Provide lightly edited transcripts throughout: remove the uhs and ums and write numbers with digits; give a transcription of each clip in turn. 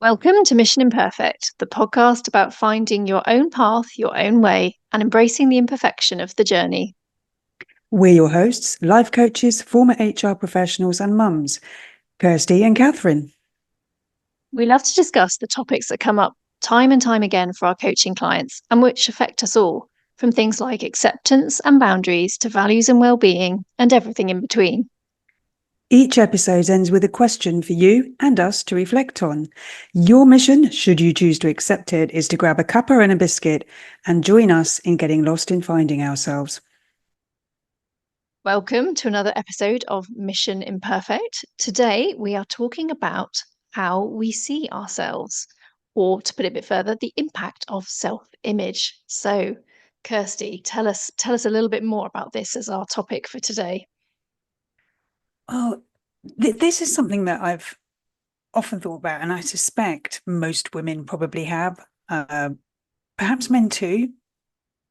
Welcome to Mission Imperfect, the podcast about finding your own path, your own way, and embracing the imperfection of the journey. We're your hosts, life coaches, former HR professionals, and mums, Kirsty and Catherine. We love to discuss the topics that come up time and time again for our coaching clients and which affect us all, from things like acceptance and boundaries to values and well-being and everything in between. Each episode ends with a question for you and us to reflect on. Your mission, should you choose to accept it, is to grab a cuppa and a biscuit and join us in getting lost in finding ourselves. Welcome to another episode of Mission Imperfect. Today we are talking about how we see ourselves, or to put it a bit further, the impact of self-image. So, Kirsty, tell us a little bit more about this as our topic for today. Oh, this is something that I've often thought about, and I suspect most women probably have, perhaps men too,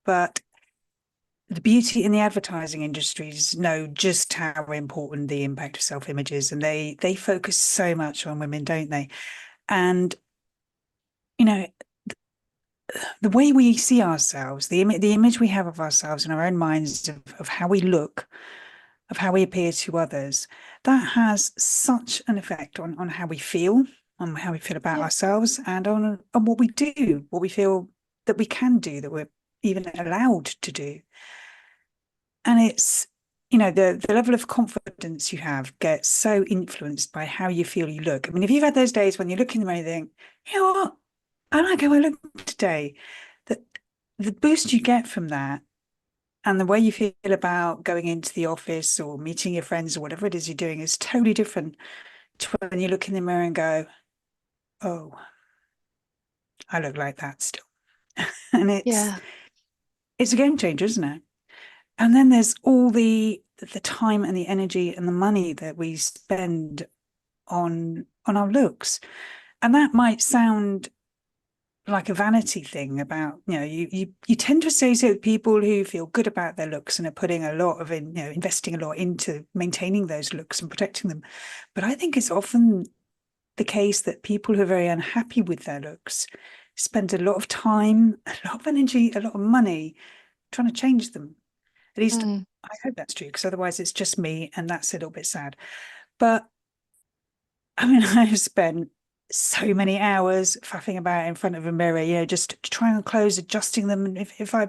but the beauty in the advertising industries know just how important the impact of self-image is, and they focus so much on women, don't they? And you know, the way we see ourselves, the image we have of ourselves in our own minds of how we look, of how we appear to others, that has such an effect on how we feel, on how we feel about Yeah. ourselves, and on what we do, what we feel that we can do, that we're even allowed to do. And it's, the level of confidence you have gets so influenced by how you feel you look. I mean, if you've had those days when you look in the mirror and think, you know what, I like how I look today, that the boost you get from that and the way you feel about going into the office or meeting your friends or whatever it is you're doing is totally different to when you look in the mirror and go, oh, I look like that still. And Yeah. it's a game changer, isn't it? And then there's all the time and the energy and the money that we spend on our looks. And that might sound like a vanity thing about, you tend to associate with people who feel good about their looks and are putting a lot of investing a lot into maintaining those looks and protecting them. But I think it's often the case that people who are very unhappy with their looks spend a lot of time, a lot of energy, a lot of money trying to change them. At least Mm. I hope that's true, because otherwise it's just me, and that's a little bit sad. But I mean, I've spent so many hours faffing about in front of a mirror, just trying on clothes, adjusting them. And if I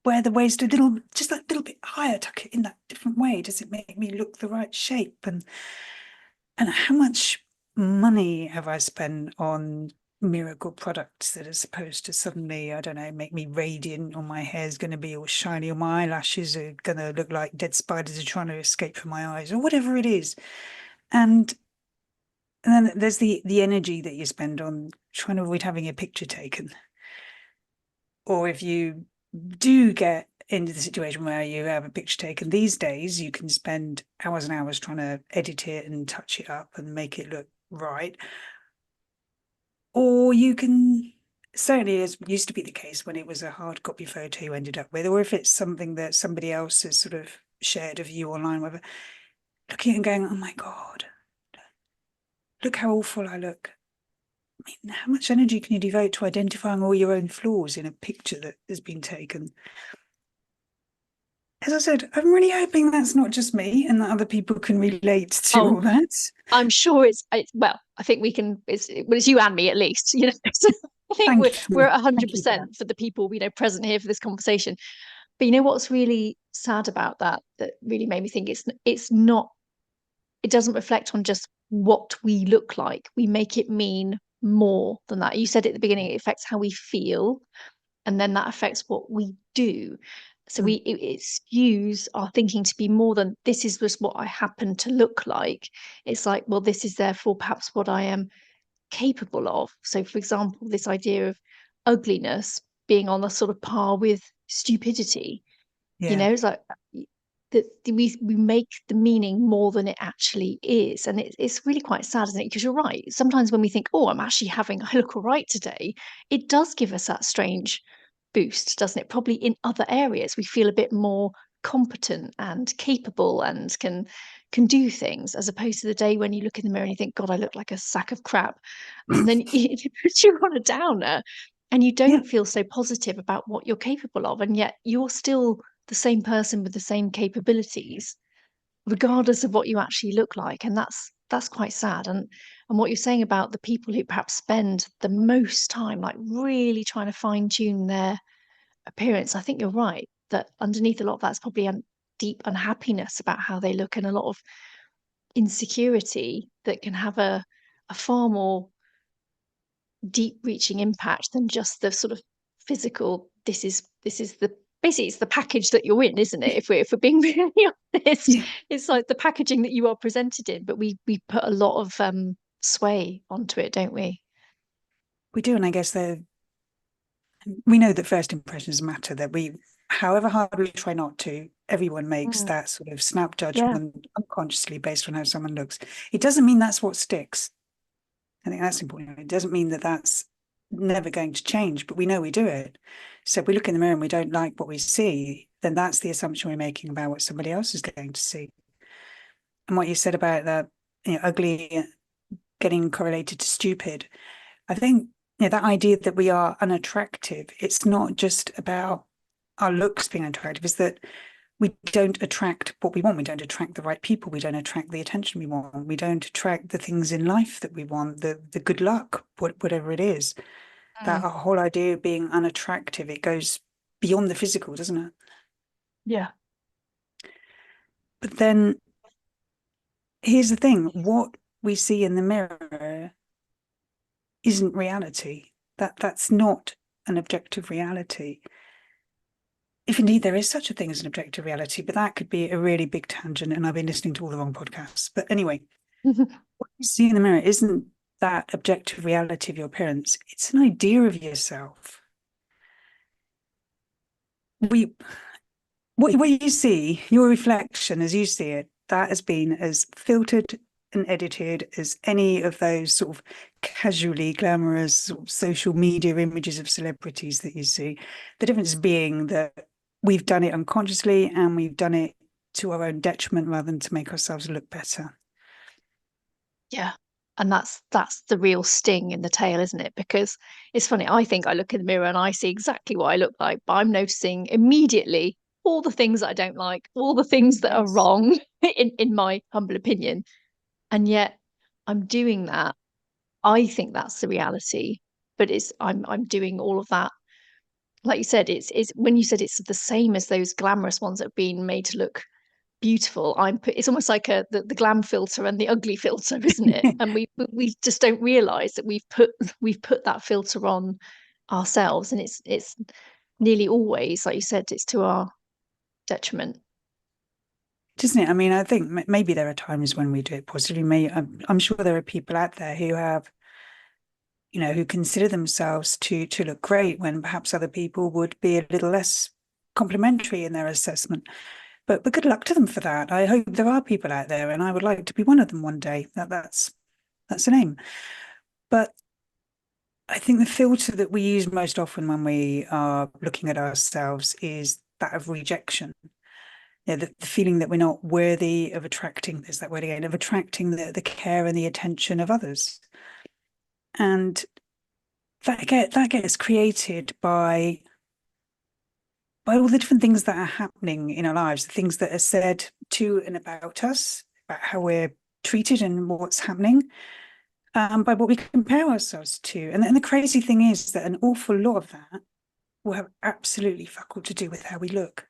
wear the waist just a little bit higher, tuck it in that different way, does it make me look the right shape? And how much money have I spent on miracle products that are supposed to suddenly, I don't know, make me radiant, or my hair's going to be all shiny, or my eyelashes are going to look like dead spiders are trying to escape from my eyes, or whatever it is. And then there's the energy that you spend on trying to avoid having a picture taken. Or if you do get into the situation where you have a picture taken, these days you can spend hours and hours trying to edit it and touch it up and make it look right. Or you can, certainly as used to be the case when it was a hard copy photo you ended up with, or if it's something that somebody else has sort of shared of you online, whatever, looking and going, oh my God, look how awful I look. I mean, how much energy can you devote to identifying all your own flaws in a picture that has been taken? As I said, I'm really hoping that's not just me and that other people can relate to Oh, all that. I'm sure it's well, I think we can, it's you and me at least, So I think Thank we're you. Thank you for that. 100% for the people, present here for this conversation. But you know what's really sad about that really made me think it's not, it doesn't reflect on just what we look like. We make it mean more than that. You said at the beginning, it affects how we feel, and then that affects what we do. So Mm, it skews our thinking to be more than this is just what I happen to look like. It's like, well, this is therefore perhaps what I am capable of. So, for example, this idea of ugliness being on a sort of par with stupidity, yeah. it's like that we make the meaning more than it actually is. And it's really quite sad, isn't it? Because you're right. Sometimes when we think, oh, I look all right today, it does give us that strange boost, doesn't it? Probably in other areas, we feel a bit more competent and capable and can do things, as opposed to the day when you look in the mirror and you think, God, I look like a sack of crap. And then it puts you on a downer and you Yeah. don't feel so positive about what you're capable of. And yet you're still the same person with the same capabilities, regardless of what you actually look like. And that's quite sad. And what you're saying about the people who perhaps spend the most time like really trying to fine tune their appearance, I think you're right that underneath a lot of that's probably deep unhappiness about how they look and a lot of insecurity that can have a far more deep reaching impact than just the sort of physical. This is the basically it's the package that you're in, isn't it? If we're being really honest, Yeah, it's like the packaging that you are presented in, but we put a lot of sway onto it, don't we? we do. And I guess we know that first impressions matter, that however hard we try not to, everyone makes Mm. that sort of snap Yeah. judgment unconsciously based on how someone looks. It doesn't mean that's what sticks. I think that's important. It doesn't mean that that's never going to change, but we know we do it. So if we look in the mirror and we don't like what we see, then that's the assumption we're making about what somebody else is going to see. And what you said about that, ugly getting correlated to stupid, I think that idea that we are unattractive, it's not just about our looks being unattractive, is that we don't attract what we want. We don't attract the right people. We don't attract the attention we want. We don't attract the things in life that we want, the good luck, whatever it is. That Mm. whole idea of being unattractive, it goes beyond the physical, doesn't it? Yeah. But then here's the thing, what we see in the mirror isn't reality. That's not an objective reality. If indeed there is such a thing as an objective reality, but that could be a really big tangent, and I've been listening to all the wrong podcasts. But anyway, what you see in the mirror isn't that objective reality of your appearance, it's an idea of yourself. We what you see, your reflection as you see it, that has been as filtered and edited as any of those sort of casually glamorous sort of social media images of celebrities that you see. The difference being that we've done it unconsciously and we've done it to our own detriment rather than to make ourselves look better. Yeah. And that's the real sting in the tail, isn't it? Because it's funny, I think I look in the mirror and I see exactly what I look like, but I'm noticing immediately all the things that I don't like, all the things that are Yes. wrong in my humble opinion. And yet I'm doing that. I think that's the reality. But I'm doing all of that. Like you said, it's when you said it's the same as those glamorous ones that have been made to look beautiful. It's almost like the glam filter and the ugly filter, isn't it? And we just don't realize that we've put that filter on ourselves, and it's nearly always, like you said, it's to our detriment. Doesn't it? I mean, I think maybe there are times when we do it positively. I'm sure there are people out there who have, who consider themselves to look great when perhaps other people would be a little less complimentary in their assessment. But good luck to them for that. I hope there are people out there, and I would like to be one of them one day. That's an aim. But I think the filter that we use most often when we are looking at ourselves is that of rejection. The feeling that we're not worthy of attracting, there's that word again, of attracting the care and the attention of others. And that gets created by all the different things that are happening in our lives, the things that are said to and about us, about how we're treated and what's happening, by what we compare ourselves to. And the crazy thing is that an awful lot of that will have absolutely fuck all to do with how we look.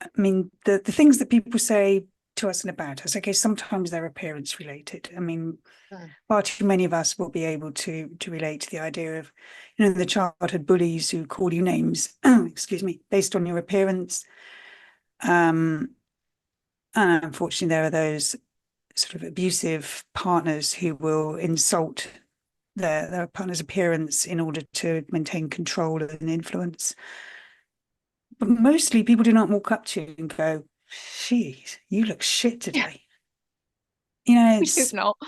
I mean, the things that people say to us and about us, okay, sometimes they're appearance related. I mean, Mm. far too many of us will be able to relate to the idea of, the childhood bullies who call you names, excuse me, based on your appearance. And unfortunately, there are those sort of abusive partners who will insult their partner's appearance in order to maintain control and influence. But mostly people do not walk up to you and go, "Geez, you look shit Yeah, today." we hope It's not.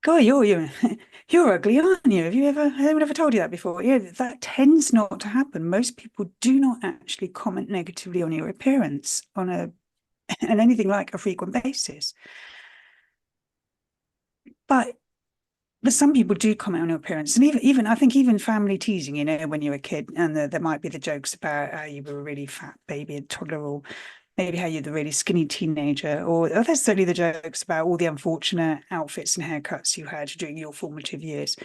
God, you're ugly, aren't you? Has anyone ever told you that before? Yeah, that tends not to happen. Most people do not actually comment negatively on your appearance on on anything like a frequent basis. But some people do comment on your appearance, and even I think even family teasing, when you were a kid, and there might be the jokes about how you were a really fat baby and toddler, or maybe how you're the really skinny teenager, or there's certainly the jokes about all the unfortunate outfits and haircuts you had during your formative years.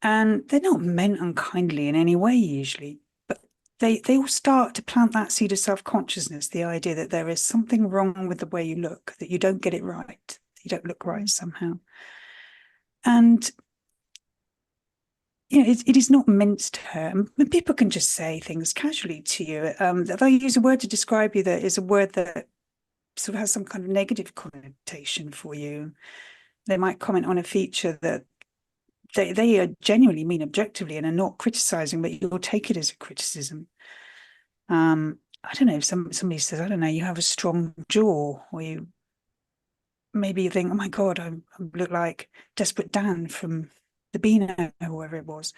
And they're not meant unkindly in any way usually, but they all start to plant that seed of self-consciousness, the idea that there is something wrong with the way you look, that you don't get it right, that you don't look right somehow. And it is not meant to hurt. And people can just say things casually to you. They'll use a word to describe you that is a word that sort of has some kind of negative connotation for you. They might comment on a feature that they are genuinely mean objectively and are not criticizing, but you'll take it as a criticism. I don't know if somebody says, I don't know, you have a strong jaw, or maybe you think, oh my God, I look like Desperate Dan from the Beano, or whoever it was.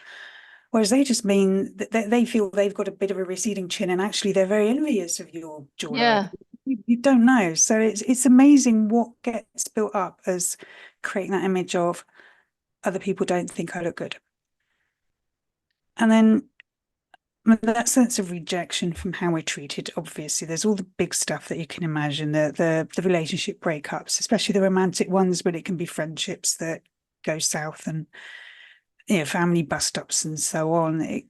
Whereas they just mean that they feel they've got a bit of a receding chin, and actually they're very envious of your jawline. Yeah. You don't know. So it's amazing what gets built up as creating that image of other people don't think I look good. And then that sense of rejection from how we're treated, obviously, there's all the big stuff that you can imagine, the relationship breakups, especially the romantic ones, but it can be friendships that go south, and family bust ups and so on.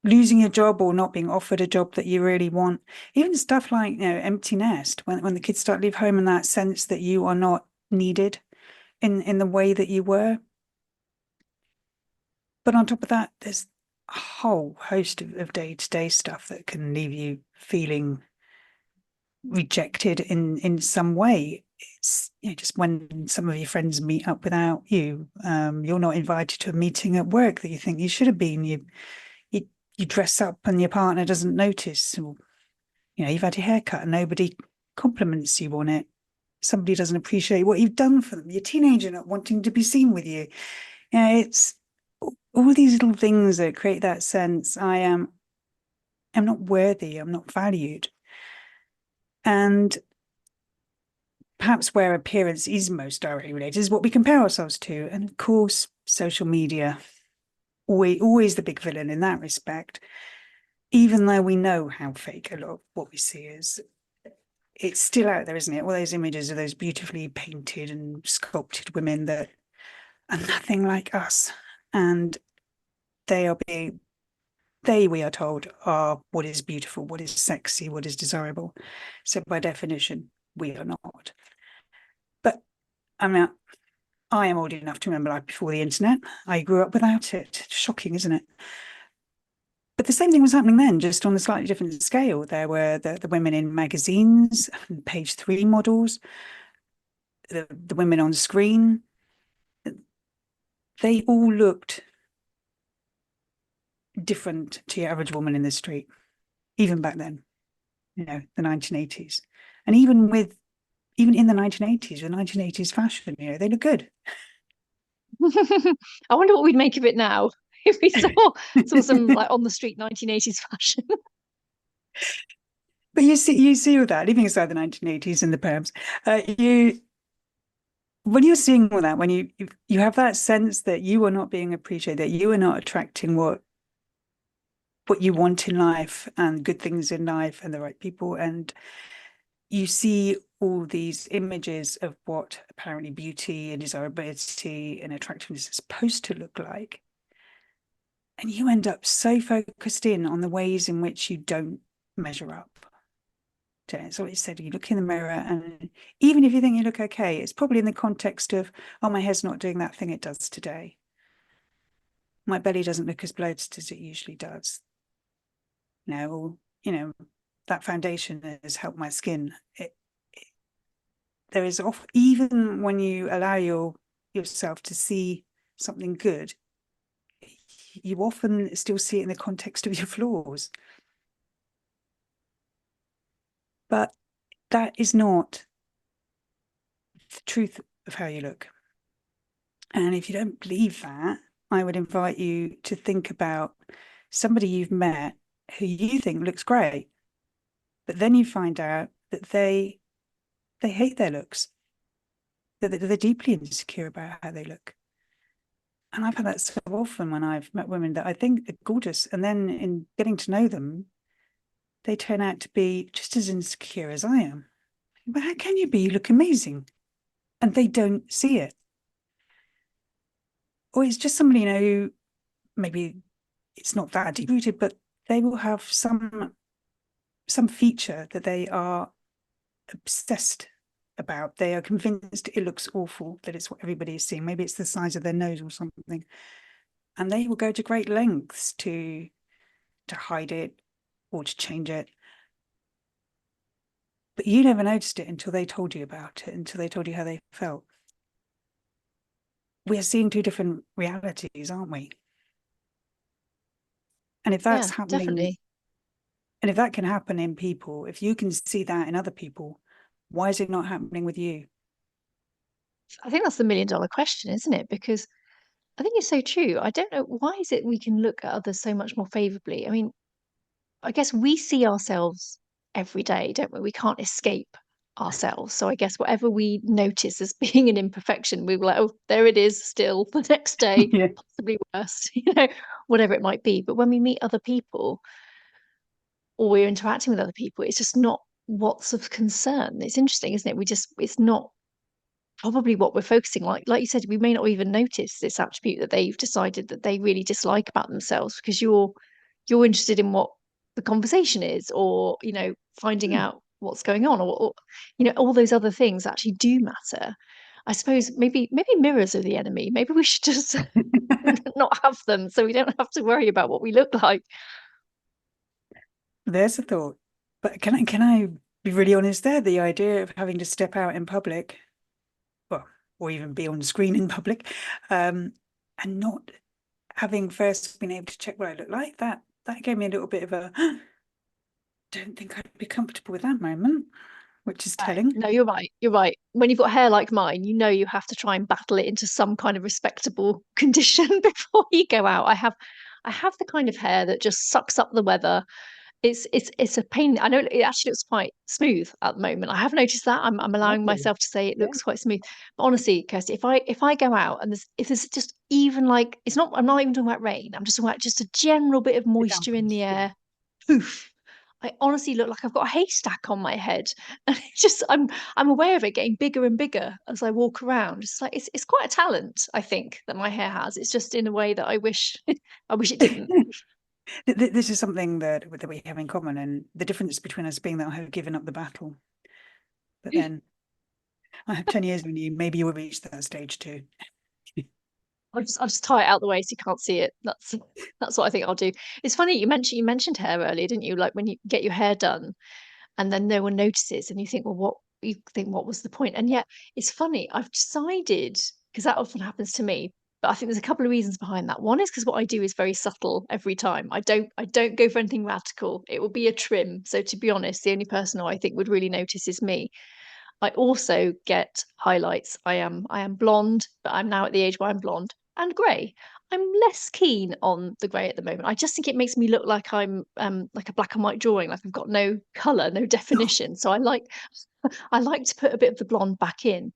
Losing your job or not being offered a job that you really want, even stuff like empty nest, when the kids start to leave home, and that sense that you are not needed in the way that you were. But on top of that, there's a whole host of day-to-day stuff that can leave you feeling rejected in some way. It's just when some of your friends meet up without you, you're not invited to a meeting at work that you think you should have been. You you dress up and your partner doesn't notice, or you've had your hair cut and nobody compliments you on it. Somebody doesn't appreciate what you've done for them. Your teenager not wanting to be seen with you. It's all these little things that create that sense I'm not worthy, I'm not valued. And perhaps where appearance is most directly related is what we compare ourselves to. And of course, social media, always the big villain in that respect. Even though we know how fake a lot of what we see is, it's still out there, isn't it? All those images of those beautifully painted and sculpted women that are nothing like us. And we are told, are what is beautiful, what is sexy, what is desirable. So by definition, we are not. But I mean, I am old enough to remember life before the internet. I grew up without it. Shocking, isn't it? But the same thing was happening then, just on a slightly different scale. There were the women in magazines, page 3 models, the women on screen. They all looked different to your average woman in the street, even back then, the 1980s. And even in the 1980s, the 1980s fashion, they look good. I wonder what we'd make of it now if we saw some like on the street 1980s fashion. But you see all that, leaving aside the 1980s and the perms, when you're seeing all that, when you have that sense that you are not being appreciated, that you are not attracting what you want in life and good things in life and the right people, and you see all these images of what apparently beauty and desirability and attractiveness is supposed to look like, and you end up so focused in on the ways in which you don't measure up. So what you said, you look in the mirror, and even if you think you look okay, it's probably in the context of, oh, my hair's not doing that thing it does today. My belly doesn't look as bloated as it usually does. That foundation has helped my skin. There is even when you allow yourself to see something good, you often still see it in the context of your flaws. But that is not the truth of how you look. And if you don't believe that, I would invite you to think about somebody you've met who you think looks great, but then you find out that they hate their looks, that they're deeply insecure about how they look. And I've had that so often when I've met women that I think are gorgeous, and then in getting to know them, they turn out to be just as insecure as I am. But how can you be? You look amazing. And they don't see it. Or it's just somebody, who maybe it's not that deep rooted, but they will have some feature that they are obsessed about. They are convinced it looks awful, that it's what everybody is seeing. Maybe it's the size of their nose or something. And they will go to great lengths to hide it or to change it. But you never noticed it until they told you about it, until they told you how they felt. We are seeing two different realities, aren't we? And if Yeah, that's happening, definitely. and if that can happen in people, if you can see that in other people, why is it not happening with you? I think that's the million dollar question, isn't it? Because I think it's so true. I don't know why is it we can look at others so much more favorably. I mean, I guess we see ourselves every day, don't we? We can't escape ourselves. So I guess whatever we notice as being an imperfection, we were like, oh, there it is still the next day, Yeah. possibly worse, whatever it might be. But when we meet other people or we're interacting with other people, it's just not what's of concern. It's interesting, isn't it? It's not probably what we're focusing on. Like you said, we may not even notice this attribute that they've decided that they really dislike about themselves because you're interested in what the conversation is, or finding Hmm. out what's going on, or all those other things actually do matter. I suppose maybe mirrors are the enemy. Maybe we should just not have them so we don't have to worry about what we look like. There's a thought. But can I be really honest there? The idea of having to step out in public, well, or even be on screen in public, and not having first been able to check what I look like, that gave me a little bit of a don't think I'd be comfortable with that moment, which is No, telling. no, you're right. You're right. When you've got hair like mine, you have to try and battle it into some kind of respectable condition before you go out. I have the kind of hair that just sucks up the weather. It's a pain. I know it actually looks quite smooth at the moment. I have noticed that. I'm allowing Lovely. myself to say it Yeah. looks quite smooth. But honestly, Kirsty, if I go out and if there's just even like I'm not even talking about rain. I'm just talking about just a general bit of The moisture in dampness. the Yeah. air. Poof. I honestly look like I've got a haystack on my head. And I'm aware of it getting bigger and bigger as I walk around. It's like it's quite a talent, I think, that my hair has. It's just in a way that I wish I wish it didn't. This is something that we have in common, and the difference between us being that I have given up the battle, but then I have 10 years on you. Maybe you will reach that stage too. I'll just tie it out the way so you can't see it. That's what I think I'll do. It's funny you mentioned hair earlier, didn't you? Like when you get your hair done and then no one notices and you think, well, what was the point? And yet it's funny. I've decided because that often happens to me, but I think there's a couple of reasons behind that. One is because what I do is very subtle every time. I don't go for anything radical. It will be a trim. So to be honest, the only person who I think would really notice is me. I also get highlights. I am blonde, but I'm now at the age where I'm blonde and grey. I'm less keen on the grey at the moment. I just think it makes me look like I'm like a black and white drawing, like I've got no colour, no definition. So I like to put a bit of the blonde back in.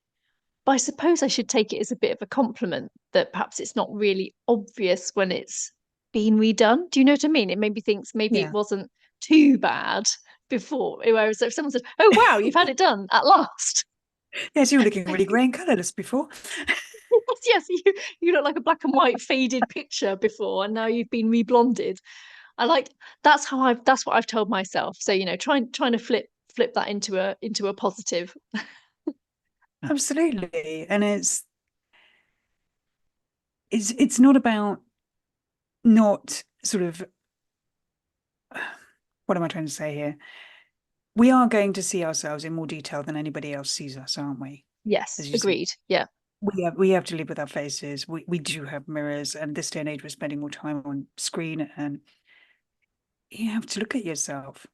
But I suppose I should take it as a bit of a compliment that perhaps it's not really obvious when it's been redone. Do you know what I mean? It maybe thinks maybe it Yeah. wasn't too bad before. Whereas if someone said, "Oh wow, you've had it done at last," Yes, you were looking really grey and colourless before. yes, you look like a black and white faded picture before, and now you've been reblonded. I like that's what I've told myself. So trying to flip that into a positive. Absolutely. And it's not about not sort of what am I trying to say here? We are going to see ourselves in more detail than anybody else sees us, aren't we? Yes, As you said. agreed. Yeah. We have to live with our faces. We do have mirrors, and this day and age we're spending more time on screen, and you have to look at yourself.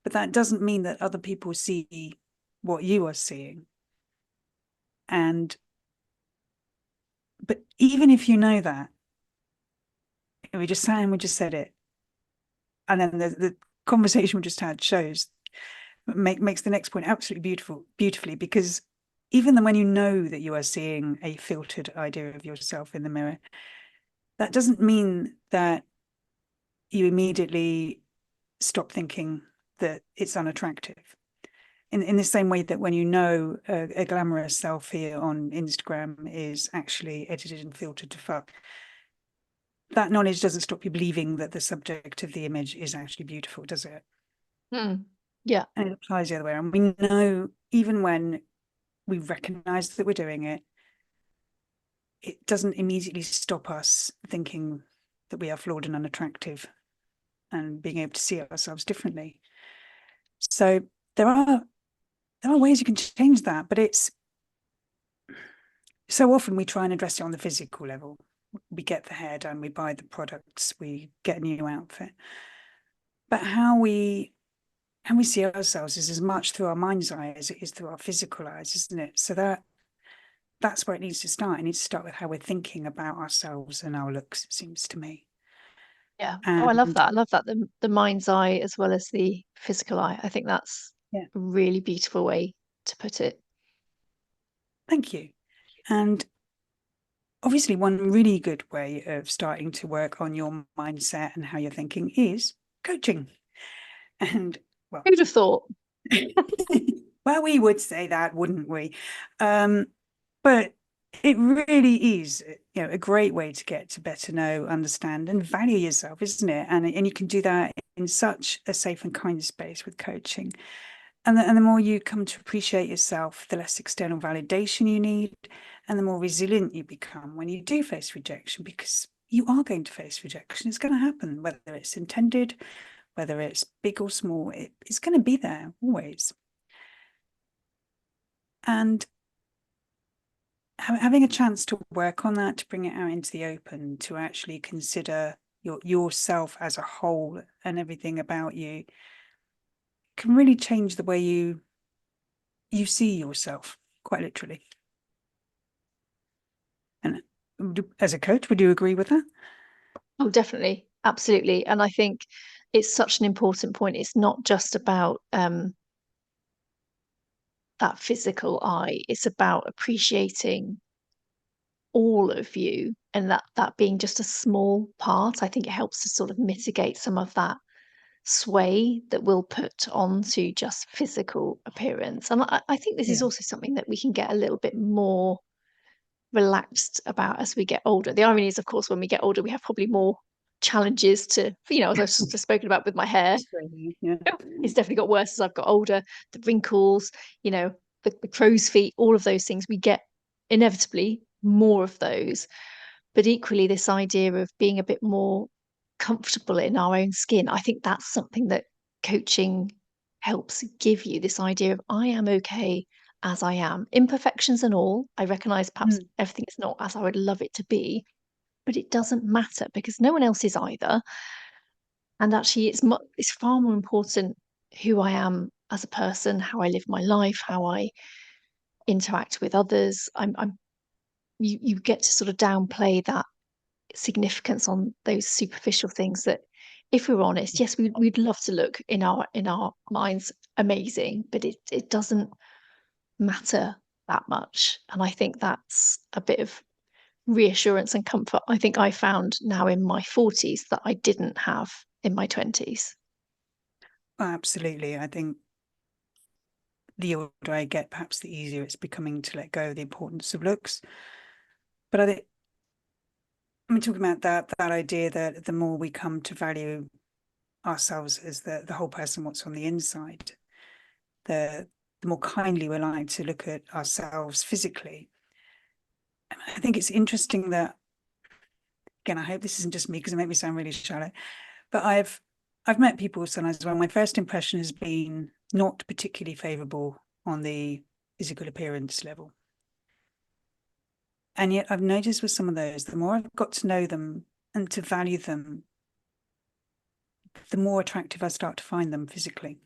But that doesn't mean that other people see what you are seeing. And But even if you know that, we just sat and we just said it, and then the conversation we just had shows makes the next point absolutely beautifully, because even then when you know that you are seeing a filtered idea of yourself in the mirror, that doesn't mean that you immediately stop thinking that it's unattractive. In the same way that when you know a glamorous selfie on Instagram is actually edited and filtered to fuck, that knowledge doesn't stop you believing that the subject of the image is actually beautiful, does it? Mm. Yeah. And it applies the other way around. We know even when we recognize that we're doing it, it doesn't immediately stop us thinking that we are flawed and unattractive and being able to see ourselves differently. So there are ways you can change that, but it's so often we try and address it on the physical level. We get the hair done, we buy the products, we get a new outfit. But how we see ourselves is as much through our mind's eye as it is through our physical eyes, isn't it? So that's where it needs to start. It needs to start with how we're thinking about ourselves and our looks, it seems to me. Yeah. Oh, I love And that. I love that. The mind's eye as well as the physical eye. I think that's yeah, a really beautiful way to put it. thank you. And obviously, one really good way of starting to work on your mindset and how you're thinking is coaching. And well, Who'd have thought? well, we would say that, wouldn't we? Um, but it really is, a great way to get to better know, understand, and value yourself, isn't it? And you can do that in such a safe and kind space with coaching. And the more you come to appreciate yourself, the less external validation you need, and the more resilient you become when you do face rejection, because you are going to face rejection. It's going to happen, whether it's intended, whether it's big or small, it's going to be there always. And having a chance to work on that, to bring it out into the open, to actually consider yourself as a whole and everything about you, can really change the way you see yourself, quite literally. And as a coach, would you agree with that? Oh, definitely. Absolutely. And I think it's such an important point. It's not just about that physical eye. It's about appreciating all of you, and that being just a small part. I think it helps to sort of mitigate some of that sway that we'll put onto just physical appearance. And I think this is Yeah. also something that we can get a little bit more relaxed about as we get older. The irony is, of course, when we get older, we have probably more challenges to, as I've just spoken about with my hair. Yeah. It's definitely got worse as I've got older. The wrinkles, you know, the crow's feet, all of those things, we get inevitably more of those. But equally, this idea of being a bit more comfortable in our own skin, I think that's something that coaching helps give you, this idea of I am okay as I am, imperfections and all. I recognize perhaps Mm. everything is not as I would love it to be, but it doesn't matter because no one else is either. And actually, it's far more important who I am as a person, how I live my life, how I interact with others. You get to sort of downplay that significance on those superficial things that, if we're honest, yes, we'd love to look in our minds amazing, but it doesn't matter that much. And I think that's a bit of reassurance and comfort I think I found now in my 40s that I didn't have in my 20s. Absolutely. I think the older I get, perhaps the easier it's becoming to let go of the importance of looks. But I'm talking about that idea that the more we come to value ourselves as the whole person, what's on the inside, the more kindly we're like to look at ourselves physically. I think it's interesting that, again, I hope this isn't just me because it makes me sound really shallow, but I've met people sometimes when my first impression has been not particularly favourable on the physical appearance level. And yet I've noticed with some of those, the more I've got to know them and to value them, the more attractive I start to find them physically.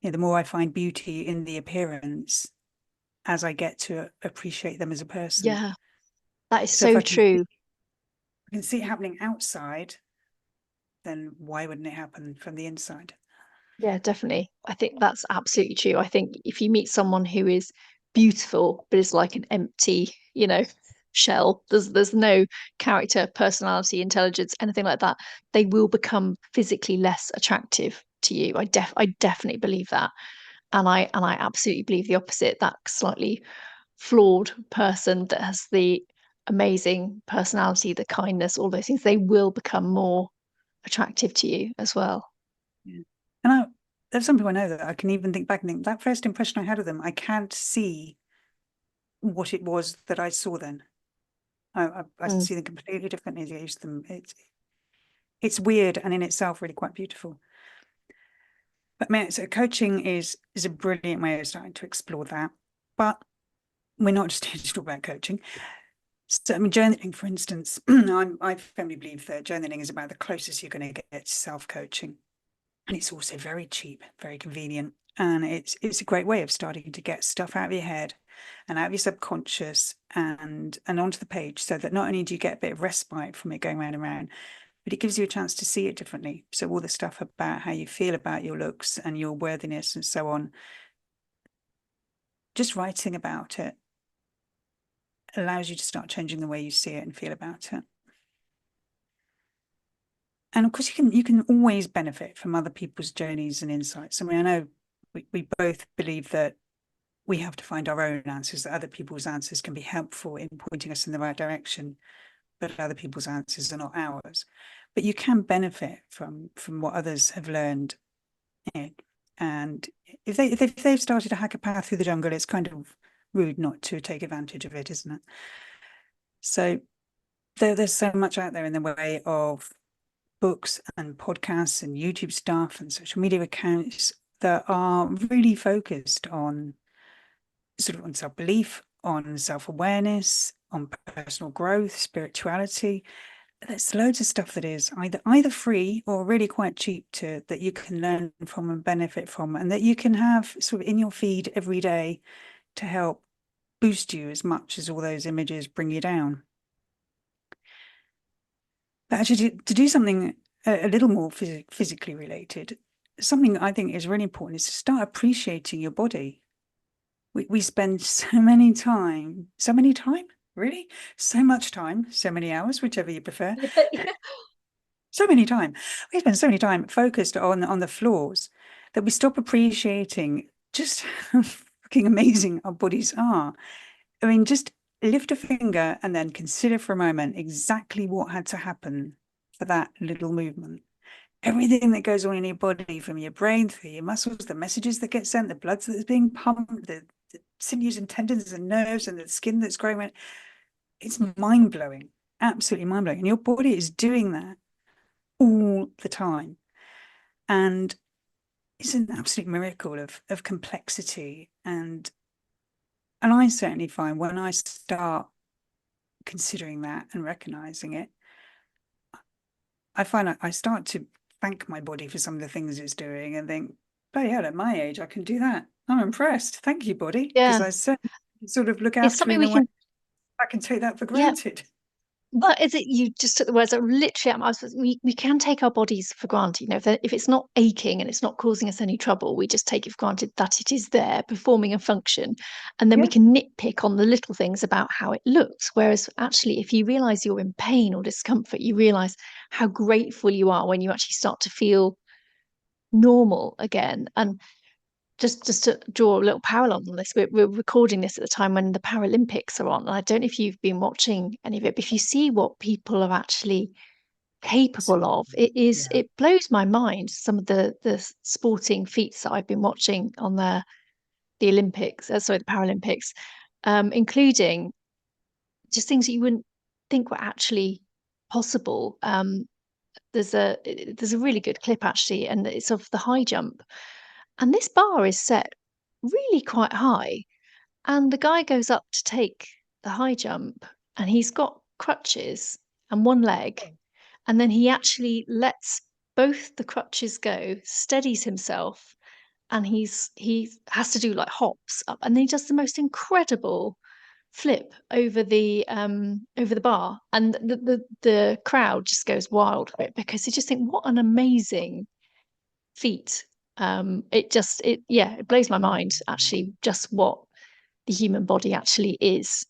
The more I find beauty in the appearance as I get to appreciate them as a person. Yeah. That is So if so true. I can see it happening outside, then why wouldn't it happen from the inside? Yeah, definitely. I think that's absolutely true. I think if you meet someone who is beautiful but is like an empty, shell, there's no character, personality, intelligence, anything like that, they will become physically less attractive to you. I definitely believe that. And I absolutely believe the opposite, that slightly flawed person that has the amazing personality, the kindness, all those things, they will become more attractive to you as well. Yeah. And there's some people I know that I can even think back and think that first impression I had of them, I can't see what it was that I saw then. I Mm. see them completely differently as I used them. It's weird and in itself really quite beautiful. But man, so coaching is a brilliant way of starting to explore that. But we're not just here to talk about coaching. So, I mean, journaling, for instance, I firmly believe that journaling is about the closest you're going to get to self-coaching. And it's also very cheap, very convenient. And it's a great way of starting to get stuff out of your head and out of your subconscious and onto the page, so that not only do you get a bit of respite from it going round and round, but it gives you a chance to see it differently. So all the stuff about how you feel about your looks and your worthiness and so on, just writing about it allows you to start changing the way you see it and feel about it. And of course, you can always benefit from other people's journeys and insights. I mean, I know we both believe that we have to find our own answers, that other people's answers can be helpful in pointing us in the right direction, but other people's answers are not ours. But you can benefit from what others have learned. And if they've started to hack a path through the jungle, it's kind of rude not to take advantage of it, isn't it? So there's so much out there in the way of books and podcasts and YouTube stuff and social media accounts that are really focused on sort of on self-belief, on self-awareness, on personal growth, spirituality. There's loads of stuff that is either free or really quite cheap to that you can learn from and benefit from, and that you can have sort of in your feed every day to help boost you as much as all those images bring you down. But actually, to do something a little more physically related, something I think is really important is to start appreciating your body. We spend so many time, really, so much time, so many hours, whichever you prefer, Yeah. so many time. We spend so many time focused on the flaws that we stop appreciating just how fucking amazing our bodies are. I mean, just lift a finger and then consider for a moment exactly what had to happen for that little movement. Everything that goes on in your body, from your brain through your muscles, the messages that get sent, the blood that's being pumped, the sinews and tendons and nerves and the skin that's growing. It's mind blowing, absolutely mind blowing. And your body is doing that all the time. And it's an absolute miracle of complexity. And I certainly find when I start considering that and recognizing it, I find I start to thank my body for some of the things it's doing and think, oh yeah, at my age, I can do that. I'm impressed. Thank you, body, because Yeah. I certainly sort of look It's after me something in we a way can, I can take that for yeah. granted. But is it, you just took the words out literally, we can take our bodies for granted. If it's not aching and it's not causing us any trouble, we just take it for granted that it is there performing a function. And then we Yeah. can nitpick on the little things about how it looks. Whereas actually, if you realize you're in pain or discomfort, you realize how grateful you are when you actually start to feel normal again. And just to draw a little parallel on this, we're recording this at the time when the Paralympics are on. And I don't know if you've been watching any of it, but if you see what people are actually capable of, Yeah. it blows my mind. Some of the sporting feats that I've been watching on the Olympics, sorry, the Paralympics, including just things that you wouldn't think were actually possible. There's a really good clip actually, and it's of the high jump. And this bar is set really quite high. And the guy goes up to take the high jump, and he's got crutches and one leg. And then he actually lets both the crutches go, steadies himself, and he has to do like hops up. And then he does the most incredible flip over the bar, and the crowd just goes wild for it because they just think, what an amazing feat. It blows my mind actually, just what the human body actually is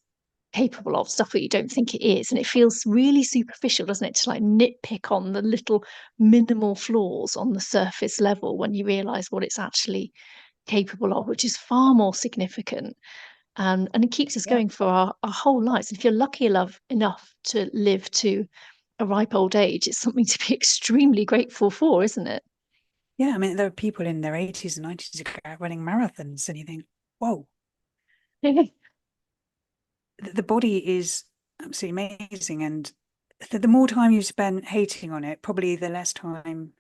capable of, stuff that you don't think it is. And it feels really superficial, doesn't it, to like nitpick on the little minimal flaws on the surface level when you realize what it's actually capable of, which is far more significant. And it keeps us Yeah. going for our whole lives. And if you're lucky enough to live to a ripe old age, it's something to be extremely grateful for, isn't it? Yeah, I mean, there are people in their 80s and 90s who go out running marathons, and you think, whoa, the body is absolutely amazing. And the more time you spend hating on it, probably the less time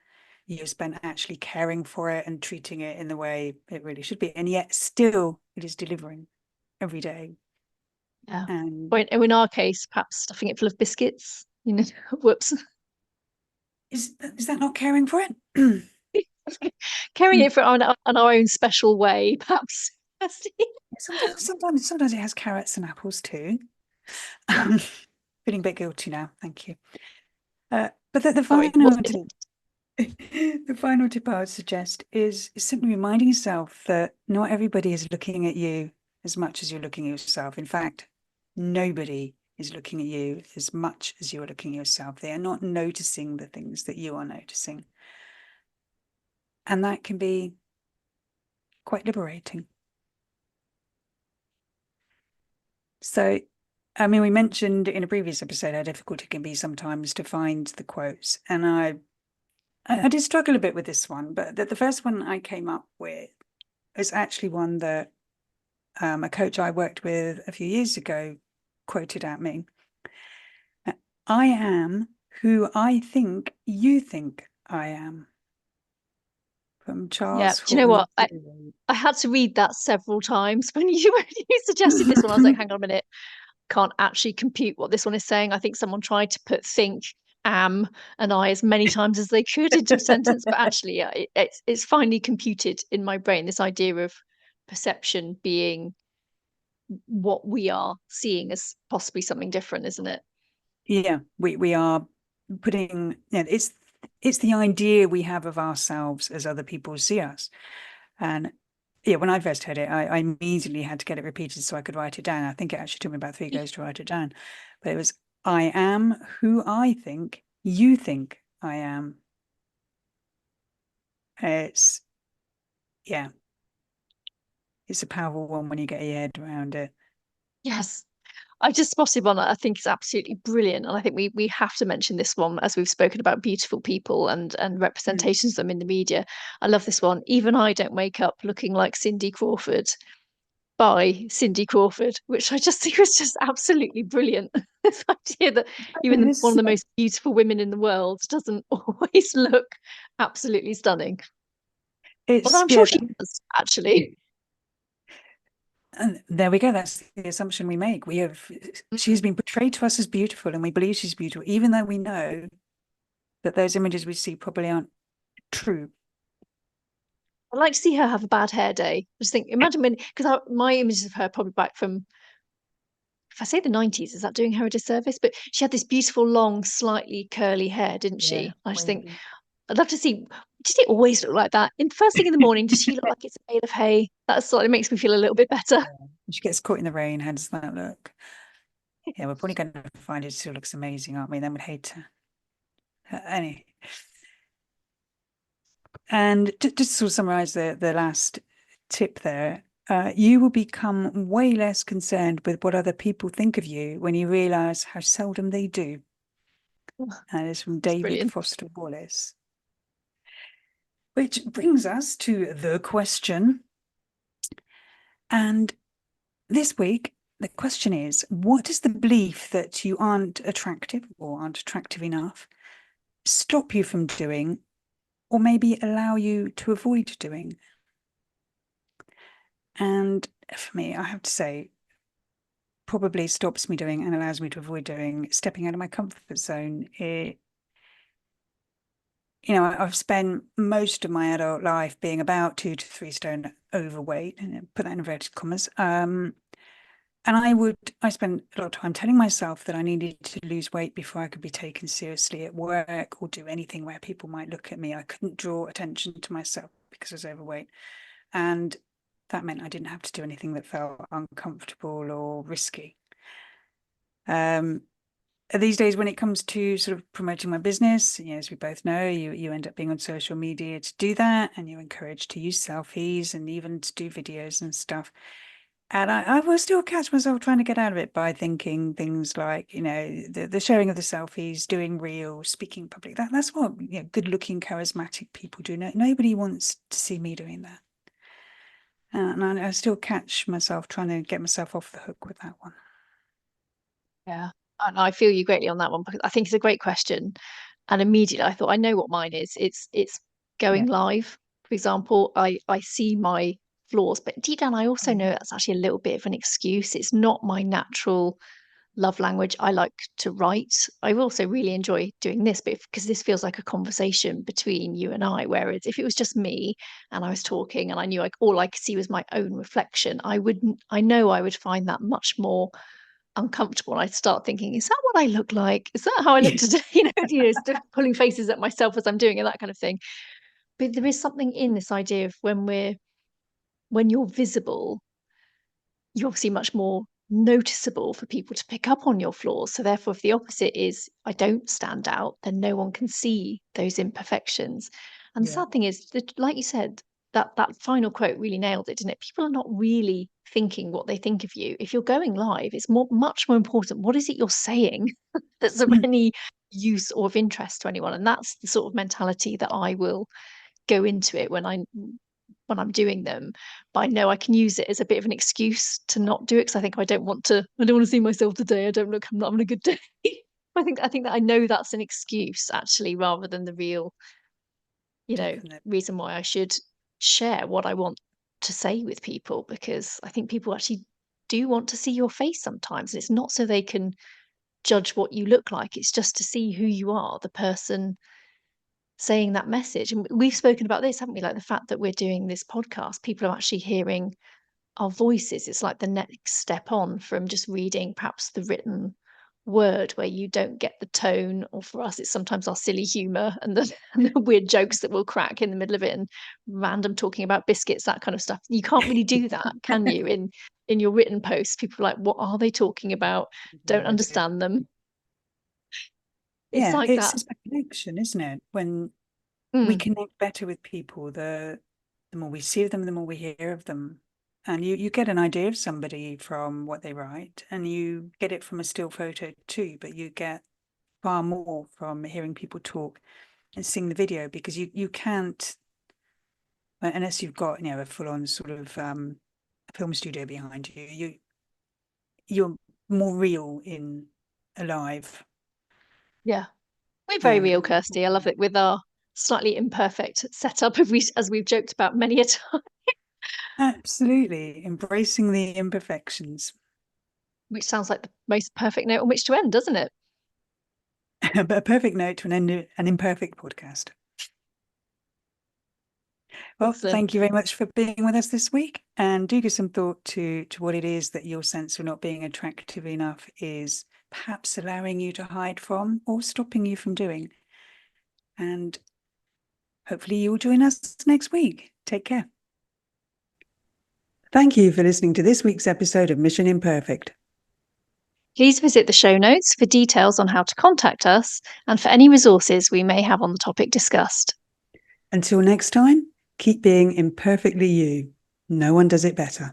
you spent actually caring for it and treating it in the way it really should be. And yet still it is delivering every day. Yeah. And Or in our case, perhaps stuffing it full of biscuits, whoops. is that not caring for it? Carrying it for on our own special way, perhaps. Sometimes it has carrots and apples too. Yeah. Feeling a bit guilty now. Thank you. But the Sorry. final tip, the final tip I would suggest is simply reminding yourself that not everybody is looking at you as much as you're looking at yourself. In fact, nobody is looking at you as much as you're looking at yourself. They are not noticing the things that you are noticing. And that can be quite liberating. So, I mean, we mentioned in a previous episode how difficult it can be sometimes to find the quotes. And I did struggle a bit with this one, but the first one I came up with is actually one that a coach I worked with a few years ago quoted at me. I am who I think you think I am. From Yeah. Charles Do you know Horton. what? I had to read that several times when you suggested this one. I was like, hang on a minute, can't actually compute what this one is saying. I think someone tried to put think, am, and I as many times as they could into a sentence, but actually, yeah, it's finally computed in my brain. This idea of perception being what we are seeing as possibly something different, isn't it? Yeah, we are putting, yeah, it's the idea we have of ourselves as other people see us. And yeah, when I first heard it, I immediately had to get it repeated so I could write it down. I think it actually took me about 3 goes to write it down. But it was, I am who I think you think I am. It's, yeah, it's a powerful one when you get your head around it. Yes. I just spotted one that I think is absolutely brilliant, and I think we have to mention this one as we've spoken about beautiful people and Mm. representations of them in the media. I love this one. Even I don't wake up looking like Cindy Crawford, by Cindy Crawford, which I just think was just absolutely brilliant. This idea that even one of It's, the most beautiful women in the world doesn't always look absolutely stunning. Although I'm yeah, sure she does, actually. and there we go. That's the assumption we make. She's Mm. been portrayed to us as beautiful, and we believe she's beautiful, even though we know that those images we see probably aren't true. I'd like to see her have a bad hair day. I just think, imagine when, because my images of her are probably back from, if I say the 90s, is that doing her a disservice? But she had this beautiful, long, slightly curly hair, didn't Yeah, she? I just think, wavy. I'd love to see, did it always look like that? In first thing in the morning, does she look like it's a bale of hay? That slightly makes me feel a little bit better. Yeah. She gets caught in the rain. How does that look? Yeah, we're probably going to find it still looks amazing, aren't we? Then we'd hate to. Anyway, and just to sort of summarize the last tip there, you will become way less concerned with what other people think of you when you realize how seldom they do. And it's from It's David brilliant. Foster Wallace. Which brings us to the question. And this week, the question is, what does the belief that you aren't attractive or aren't attractive enough stop you from doing, or maybe allow you to avoid doing? And for me, I have to say, probably stops me doing and allows me to avoid doing stepping out of my comfort zone. I've spent most of my adult life being about 2 to 3 stone overweight, and put that in inverted commas. And I spent a lot of time telling myself that I needed to lose weight before I could be taken seriously at work or do anything where people might look at me. I couldn't draw attention to myself because I was overweight. And that meant I didn't have to do anything that felt uncomfortable or risky. These days, when it comes to sort of promoting my business, as we both know, you end up being on social media to do that, and you're encouraged to use selfies and even to do videos and stuff. And I will still catch myself trying to get out of it by thinking things like, the sharing of the selfies, doing reels, speaking in public. That's what good-looking, charismatic people do. Nobody wants to see me doing that. And I still catch myself trying to get myself off the hook with that one. Yeah. And I feel you greatly on that one because I think it's a great question. And immediately I thought, I know what mine is. It's Yeah. going live. For example, I see my flaws, but deep down I also know Mhm. that's actually a little bit of an excuse. It's not my natural love language. I like to write. I also really enjoy doing this, but because this feels like a conversation between you and I, whereas if it was just me and I was talking and I knew like all I could see was my own reflection, I know I would find that much more uncomfortable. I'd start thinking, is that what I look like? Is that how I look Yeah. today? Pulling faces at myself as I'm doing it, that kind of thing. But there is something in this idea of when you're visible, you're obviously much more noticeable for people to pick up on your flaws. So therefore, if the opposite is I don't stand out, then no one can see those imperfections. And the Yeah. sad thing is that, like you said, that final quote really nailed it, didn't it? People are not really thinking what they think of you. If you're going live, it's much more important. What is it you're saying that's of Mm. any use or of interest to anyone? And that's the sort of mentality that I will go into it when I'm doing them. But I know I can use it as a bit of an excuse to not do it because I think I don't want to. I don't want to see myself today. I don't look. I'm not having a good day. I think that I know that's an excuse actually, rather than the real, Definitely. reason why I should share what I want to say with people because I think people actually do want to see your face sometimes. And it's not so they can judge what you look like. It's just to see who you are, the person saying that message. And we've spoken about this, haven't we? Like the fact that we're doing this podcast, people are actually hearing our voices. It's like the next step on from just reading perhaps the written word where you don't get the tone, or for us, it's sometimes our silly humor and and the weird jokes that we'll crack in the middle of it and random talking about biscuits, that kind of stuff. You can't really do that, can you? In your written posts, people are like, what are they talking about? Don't No idea. understand them. It's Yeah, like that. it's a connection, isn't it? When we Mm, connect better with people, the more we see of them, the more we hear of them. And you get an idea of somebody from what they write, and you get it from a still photo too, but you get far more from hearing people talk and seeing the video because you can't unless you've got, a full-on sort of film studio behind you, you're more real in alive. yeah. We're very real, And Kirsty. I love it with our slightly imperfect setup, as we've joked about many a time, absolutely embracing the imperfections. which sounds like the most perfect note on which to end, doesn't it? But a perfect note to an imperfect podcast. Well, Excellent. thank you very much for being with us this week, and do give some thought to what it is that your sense of not being attractive enough is perhaps allowing you to hide from or stopping you from doing. And hopefully you'll join us next week. Take care. Thank you for listening to this week's episode of Mission Imperfect. Please visit the show notes for details on how to contact us and for any resources we may have on the topic discussed. Until next time, keep being imperfectly you. No one does it better.